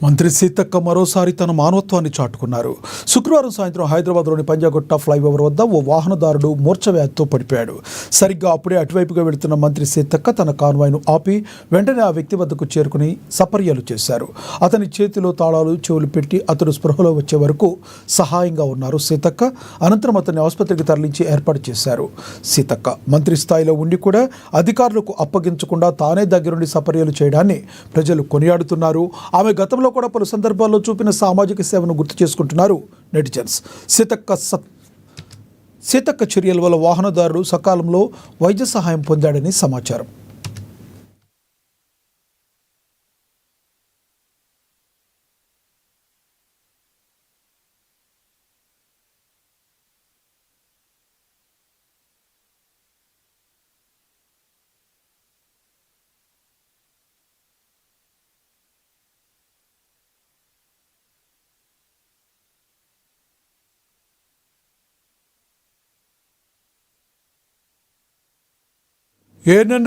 మంత్రి సీతక్క మరోసారి తన మానవత్వాన్ని చాటుకున్నారు. శుక్రవారం సాయంత్రం హైదరాబాద్లోని పంజాగుట్ట ఫ్లైఓవర్ వద్ద ఓ వాహనదారుడు మూర్ఛవ్యాధితో పడిపోయాడు. సరిగ్గా అప్పుడే అటువైపుగా వెళుతున్న మంత్రి సీతక్క తన కాన్వాయ్ను ఆపి వెంటనే ఆ వ్యక్తి వద్దకు చేరుకుని సపర్యలు చేశారు. అతని చేతిలో తాళాలు చెవులు పెట్టి అతడు స్పృహలో వచ్చే వరకు సహాయంగా ఉన్నారు సీతక్క. అనంతరం అతన్ని ఆసుపత్రికి తరలించి ఏర్పాటు చేశారు. సీతక్క మంత్రి స్థాయిలో ఉండి కూడా అధికారులకు అప్పగించకుండా తానే దగ్గరుండి సపర్యలు చేయడాన్ని ప్రజలు కొనియాడుతున్నారు. ఆమె గతంలో కూడా పలు సందర్భాల్లో చూపిన సామాజిక సేవను గుర్తు చేసుకుంటున్నారు నెటిజన్స్. సీతక్క చర్యల వల్ల వాహనదారుడు సకాలంలో వైద్య సహాయం పొందాడని సమాచారం. ఏఎన్ఎన్